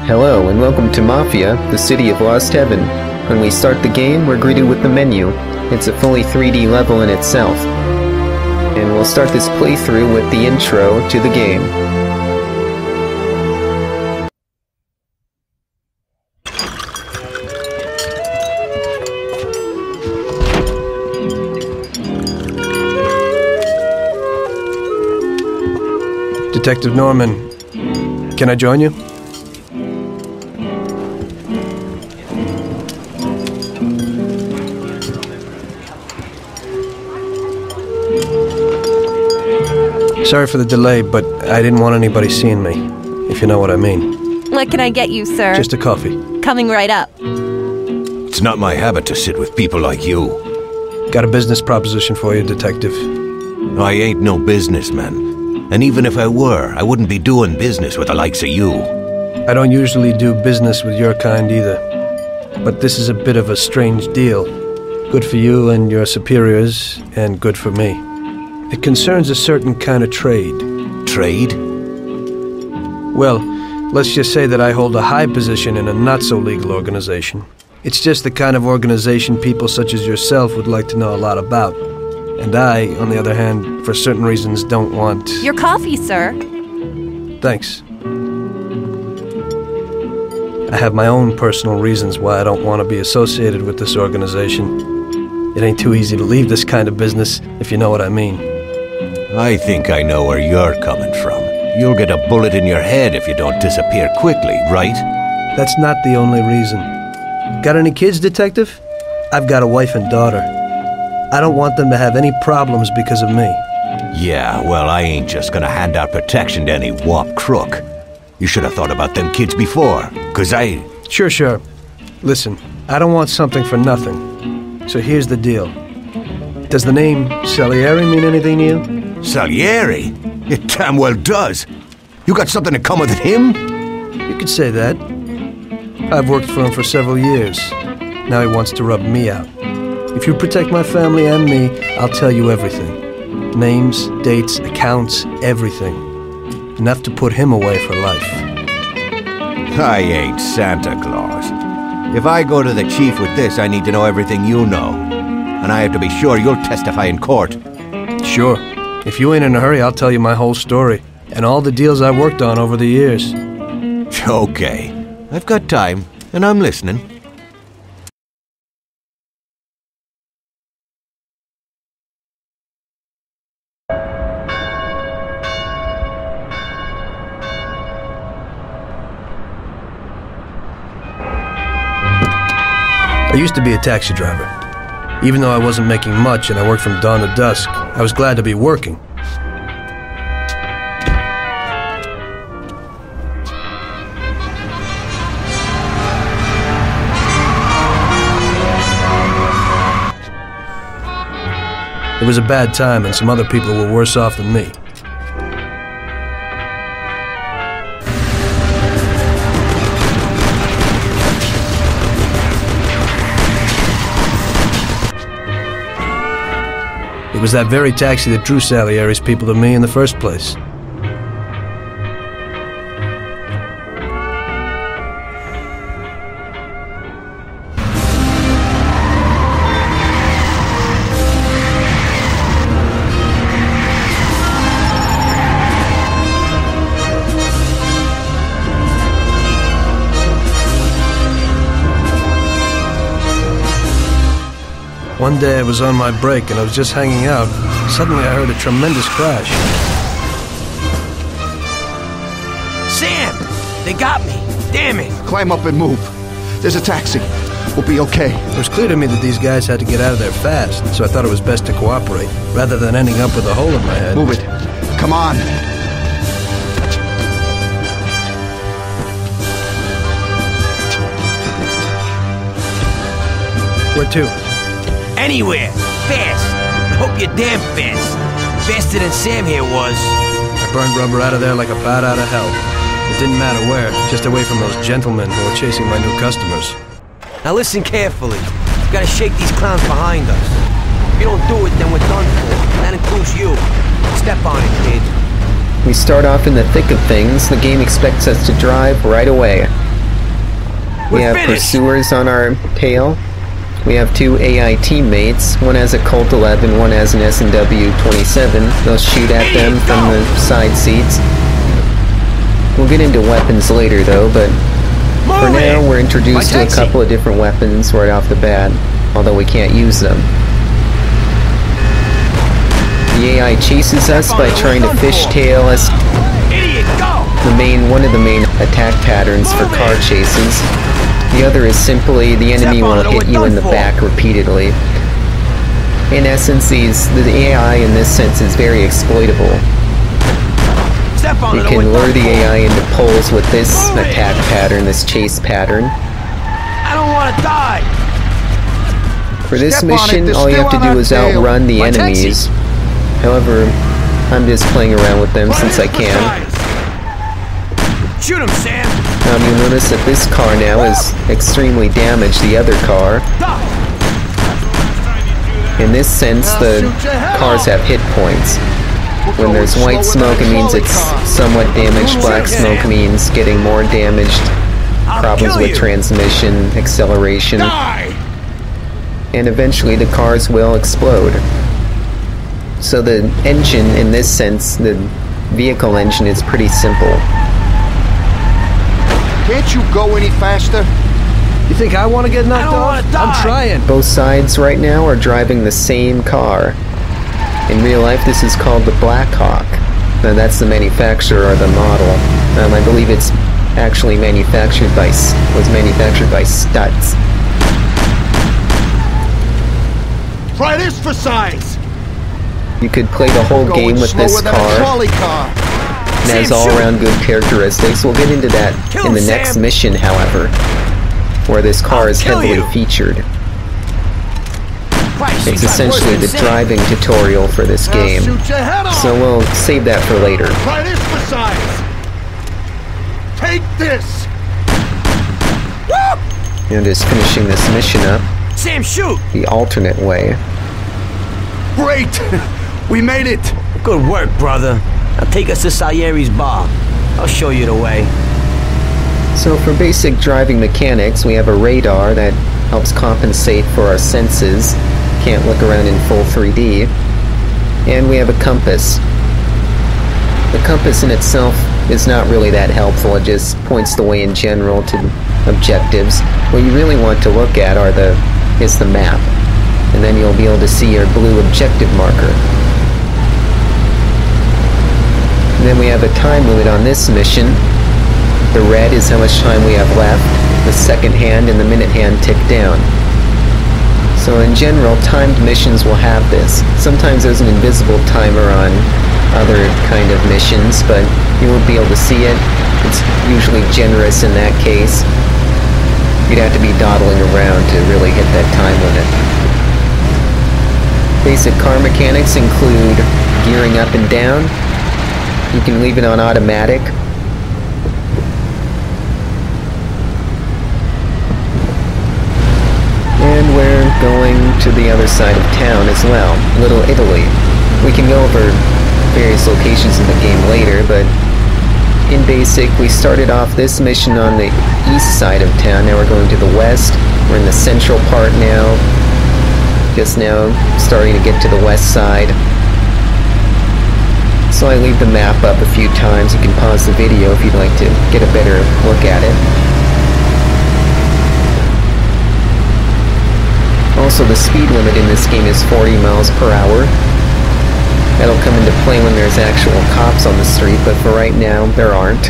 Hello and welcome to Mafia, the city of Lost Heaven. When we start the game, we're greeted with the menu. It's a fully 3D level in itself. And we'll start this playthrough with the intro to the game. Detective Norman, can I join you? Sorry for the delay, but I didn't want anybody seeing me, if you know what I mean. What can I get you, sir? Just a coffee. Coming right up. It's not my habit to sit with people like you. Got a business proposition for you, Detective. I ain't no businessman. And even if I were, I wouldn't be doing business with the likes of you. I don't usually do business with your kind either. But this is a bit of a strange deal. Good for you and your superiors, and good for me. It concerns a certain kind of trade. Trade? Well, let's just say that I hold a high position in a not-so-legal organization. It's just the kind of organization people such as yourself would like to know a lot about. And I, on the other hand, for certain reasons, don't want... Your coffee, sir. Thanks. I have my own personal reasons why I don't want to be associated with this organization. It ain't too easy to leave this kind of business, if you know what I mean. I think I know where you're coming from. You'll get a bullet in your head if you don't disappear quickly, right? That's not the only reason. Got any kids, Detective? I've got a wife and daughter. I don't want them to have any problems because of me. Yeah, well, I ain't just gonna hand out protection to any wop crook. You should have thought about them kids before, 'cause I... Sure. Listen, I don't want something for nothing. So here's the deal. Does the name Salieri mean anything to you? Salieri? It damn well does. You got something in common with him? You could say that. I've worked for him for several years. Now he wants to rub me out. If you protect my family and me, I'll tell you everything. Names, dates, accounts, everything. Enough to put him away for life. I ain't Santa Claus. If I go to the chief with this, I need to know everything you know. And I have to be sure you'll testify in court. Sure. If you ain't in a hurry, I'll tell you my whole story. And all the deals I worked on over the years. Okay. I've got time, and I'm listening. I used to be a taxi driver. Even though I wasn't making much and I worked from dawn to dusk, I was glad to be working. It was a bad time and some other people were worse off than me. It was that very taxi that drew Salieri's people to me in the first place. One day I was on my break and I was just hanging out. Suddenly I heard a tremendous crash. Sam! They got me! Damn it! Climb up and move. There's a taxi. We'll be okay. It was clear to me that these guys had to get out of there fast, so I thought it was best to cooperate, rather than ending up with a hole in my head. Move it. Come on. Where to? Anywhere! Fast! I hope you're damn fast. Faster than Sam here was. I burned rubber out of there like a bat out of hell. It didn't matter where, just away from those gentlemen who were chasing my new customers. Now listen carefully. We've gotta shake these clowns behind us. If you don't do it, then we're done for. That includes you. Step on it, kid. We start off in the thick of things. The game expects us to drive right away. We have pursuers on our tail. We have 2 AI teammates. One has a Colt 11, one has an S&W 27. They'll shoot at them from the side seats. We'll get into weapons later though, but for now we're introduced to a couple of different weapons right off the bat, although we can't use them. The AI chases us by trying to fishtail us. One of the main attack patterns for car chases. The other is simply the enemy will hit you in the back repeatedly. In essence, the AI in this sense is very exploitable. You can lure the AI into poles with this attack pattern, this chase pattern. I don't want to die. For this mission, all you have to do is outrun the enemies. However, I'm just playing around with them since I can. Shoot him, Sam. You'll notice that this car now is extremely damaged, the other car. In this sense, the cars have hit points. When there's white smoke, it means it's somewhat damaged. Black smoke means getting more damaged. Problems with transmission, acceleration. And eventually the cars will explode. So the engine, in this sense, the vehicle engine is pretty simple. Can't you go any faster? You think I want to get knocked off? I'm trying. Both sides right now are driving the same car. In real life, this is called the Black Hawk. Now, that's the manufacturer or the model. I believe it's actually was manufactured by Stutz. Try this for size. You could play the whole game with this car. It has all-around good characteristics. We'll get into that in the next mission, however, where this car is heavily featured. It's essentially the driving tutorial for this game, so we'll save that for later. Try this for size. Take this. And just finishing this mission up. Sam, shoot! The alternate way. Great! We made it! Good work, brother. Now take us to Salieri's bar. I'll show you the way. So for basic driving mechanics, we have a radar that helps compensate for our senses. Can't look around in full 3D. And we have a compass. The compass in itself is not really that helpful. It just points the way in general to objectives. What you really want to look at is the map. And then you'll be able to see your blue objective marker. And then we have a time limit on this mission. The red is how much time we have left. The second hand and the minute hand tick down. So in general, timed missions will have this. Sometimes there's an invisible timer on other kind of missions, but you won't be able to see it. It's usually generous in that case. You'd have to be dawdling around to really hit that time limit. Basic car mechanics include gearing up and down. You can leave it on automatic. And we're going to the other side of town as well, Little Italy. We can go over various locations in the game later, but in basic, we started off this mission on the east side of town. Now we're going to the west. We're in the central part now. Just now starting to get to the west side. So I leave the map up a few times. You can pause the video if you'd like to get a better look at it. Also, the speed limit in this game is 40 miles per hour. That'll come into play when there's actual cops on the street, but for right now, there aren't.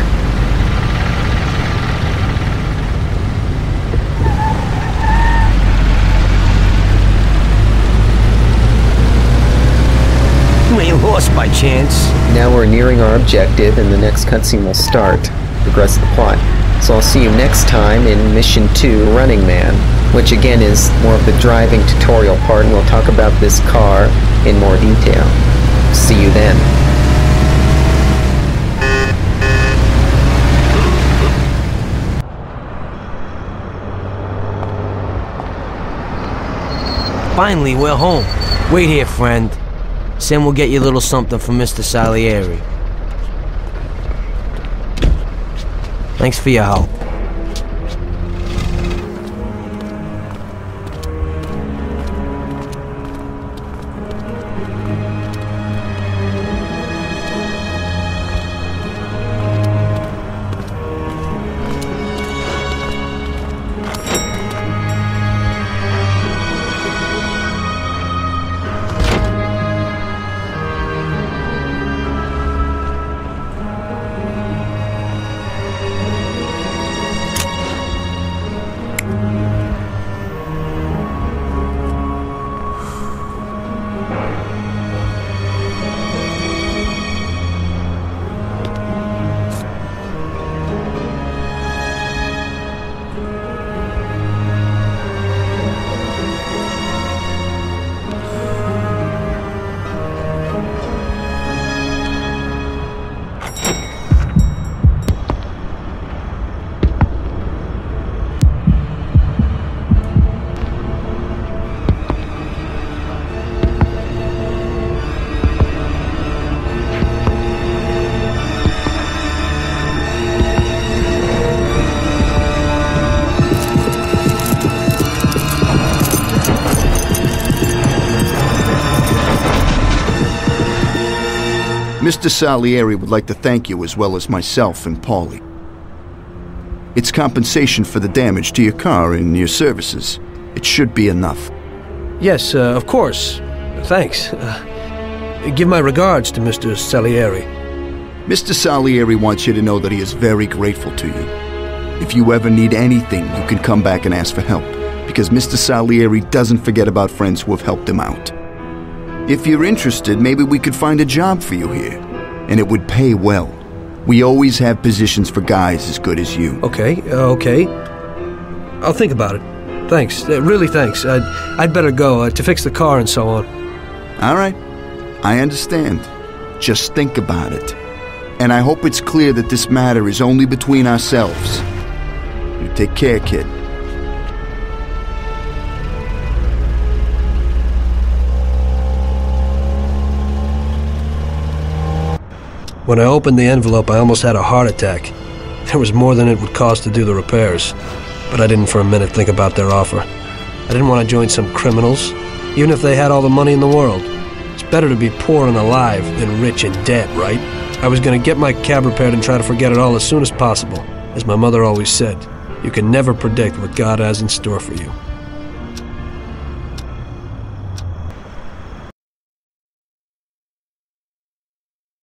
You ain't lost by chance. Now we're nearing our objective, and the next cutscene will start. Progress the plot. So I'll see you next time in Mission 2, Running Man, which again is more of the driving tutorial part, and we'll talk about this car in more detail. See you then. Finally, we're home. Wait here, friend. Sam will get you a little something from Mr. Salieri. Thanks for your help. Mr. Salieri would like to thank you as well as myself and Paulie. It's compensation for the damage to your car and your services. It should be enough. Yes, of course. Thanks. Give my regards to Mr. Salieri. Mr. Salieri wants you to know that he is very grateful to you. If you ever need anything, you can come back and ask for help, because Mr. Salieri doesn't forget about friends who have helped him out. If you're interested, maybe we could find a job for you here, and it would pay well. We always have positions for guys as good as you. Okay. I'll think about it. Thanks. Really thanks. I'd better go to fix the car and so on. All right. I understand. Just think about it. And I hope it's clear that this matter is only between ourselves. You take care, kid. When I opened the envelope, I almost had a heart attack. There was more than it would cost to do the repairs. But I didn't for a minute think about their offer. I didn't want to join some criminals, even if they had all the money in the world. It's better to be poor and alive than rich and dead, right? I was going to get my cab repaired and try to forget it all as soon as possible. As my mother always said, you can never predict what God has in store for you.